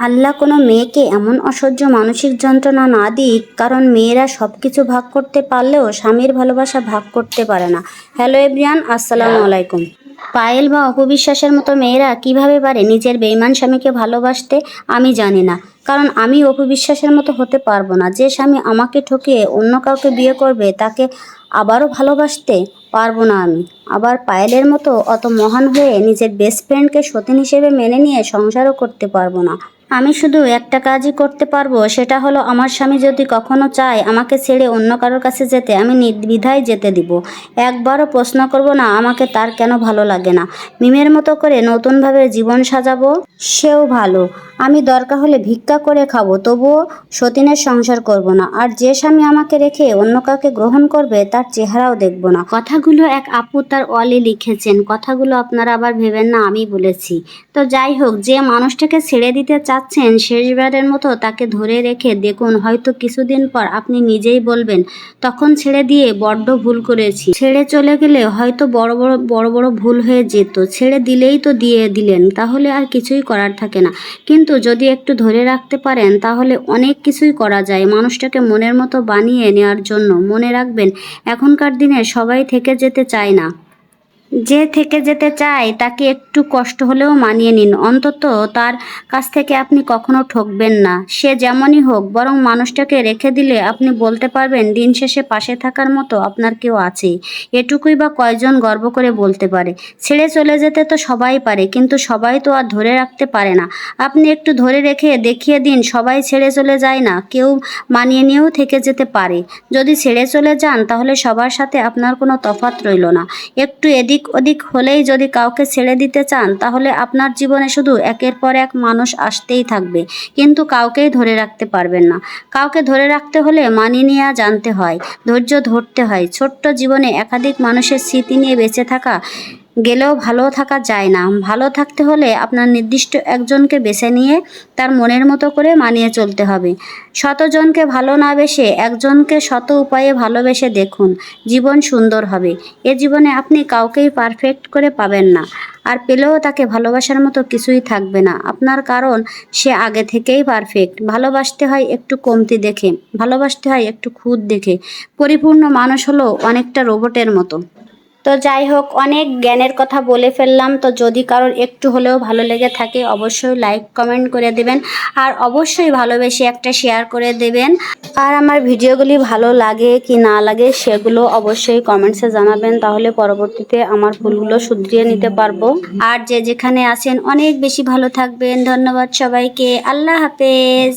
আল্লাহ কোনো মেয়েকে এমন অসহ্য মানসিক যন্ত্রণা না দিক, কারণ মেয়েরা সব কিছু ভাগ করতে পারলেও স্বামীর ভালোবাসা ভাগ করতে পারে না। হ্যালো এভরিওয়ান, আসসালামু আলাইকুম। পায়েল বা অপবিশ্বাসের মতো মেয়েরা কিভাবে পারে নিজের বেঈমান স্বামীকে ভালোবাসতে, আমি জানি না। কারণ আমি অপবিশ্বাসের মতো হতে পারবো না। যে স্বামী আমাকে ঠকিয়ে অন্য কাউকে বিয়ে করবে, তাকে আবারও ভালোবাসতে পারবো না আমি। আবার পায়েলের মতো অত মহান হয়ে নিজের বেস্ট ফ্রেন্ডকে সতীন হিসেবে মেনে নিয়ে সংসারও করতে পারবো না। আমি শুধু একটা কাজই করতে পারবো, সেটা হলো আমার স্বামী যদি কখনো চায় আমাকে ছেড়ে অন্য কারোর কাছে যেতে, আমি নির্দ্বিধায় যেতে দিব। একবারও প্রশ্ন করব না আমাকে তার কেন ভালো লাগে না। মিমের মতো করে নতুনভাবে জীবন সাজাবো, সেও ভালো। আমি দরকার হলে ভিক্ষা করে খাবো, তবুও সতীনের সংসার করব না। আর যে স্বামী আমাকে রেখে অন্য কাউকে গ্রহণ করবে, তার চেহারাও দেখব না। কথাগুলো এক আপু তার ওয়ালে লিখেছেন। কথাগুলো আপনারা আবার ভেবেন না আমি বলেছি। তো যাই হোক, যে মানুষটাকে ছেড়ে দিতে চাচ্ছেন, শেষবারের মতো তাকে ধরে রেখে দেখুন, হয়তো কিছুদিন পর আপনি নিজেই বলবেন, তখন ছেড়ে দিয়ে বড্ড ভুল করেছি। ছেড়ে চলে গেলে হয়তো বড় বড় ভুল হয়ে যেত। ছেড়ে দিলেই তো দিয়ে দিলেন, তাহলে আর কিছুই করার থাকে না। কিন্তু যদি একটু ধরে রাখতে পারেন, তাহলে অনেক কিছুই করা যায় মানুষটাকে মনের মতো বানিয়ে নেওয়ার জন্য। মনে রাখবেন, এখনকার দিনে সবাই থেকে যেতে চায় না। যে থেকে যেতে চায় তাকে একটু কষ্ট হলেও মানিয়ে নিন। অন্তত তার কাছ থেকে আপনি কখনো ঠকবেন না, সে যেমনই হোক। বরং মানুষটাকে রেখে দিলে আপনি বলতে পারবেন, দিন শেষে পাশে থাকার মতো আপনার কেউ আছে। এটুকুই বা কয়জন গর্ব করে বলতে পারে। ছেড়ে চলে যেতে তো সবাই পারে, কিন্তু সবাই তো আর ধরে রাখতে পারে না। আপনি একটু ধরে রেখে দেখিয়ে দিন, সবাই ছেড়ে চলে যায় না, কেউ মানিয়ে নিয়েও থেকে যেতে পারে। যদি ছেড়ে চলে যান, তাহলে সবার সাথে আপনার কোনো তফাৎ রইল না। একটু এদিক ওদিক হলেই যদি কাউকে ছেড়ে দিতে চান, তাহলে আপনার জীবনে শুধু একের পর এক মানুষ আসতেই থাকবে, কিন্তু কাউকেই ধরে রাখতে পারবেন না। কাউকে ধরে রাখতে হলে মানিয়ে নেওয়া জানতে হয়, ধৈর্য ধরতে হয়। ছোট্ট জীবনে একাধিক মানুষের স্মৃতি নিয়ে বেঁচে থাকা গেলেও ভালো থাকা যায় না। ভালো থাকতে হলে আপনার নির্দিষ্ট একজনকে বেছে নিয়ে তার মনের মতো করে মানিয়ে চলতে হবে। শতজনকে ভালো না বেসে একজনকে শত উপায়ে ভালোবেসে দেখুন, জীবন সুন্দর হবে। এ জীবনে আপনি কাউকেই পারফেক্ট করে পাবেন না, আর পেলেও তাকে ভালোবাসার মতো কিছুই থাকবে না আপনার, কারণ সে আগে থেকেই পারফেক্ট। ভালোবাসতে হয় একটু কমতি দেখে, ভালোবাসতে হয় একটু খুঁত দেখে। পরিপূর্ণ মানুষ হলো অনেকটা রোবটের মতো। তো যাই হোক, অনেক জ্ঞানের কথা বলে ফেললাম। তো যদি কারোর একটু হলেও ভালো লেগে থাকে, অবশ্যই লাইক কমেন্ট করে দেবেন, আর অবশ্যই ভালোবেসে একটা শেয়ার করে দেবেন। আর আমার ভিডিওগুলি ভালো লাগে কি না লাগে, সেগুলো অবশ্যই কমেন্টসে জানাবেন, তাহলে পরবর্তীতে আমার ভুলগুলো শুধরিয়ে নিতে পারবো। আর যে যেখানে আছেন অনেক বেশি ভালো থাকবেন। ধন্যবাদ সবাইকে। আল্লাহ হাফেজ।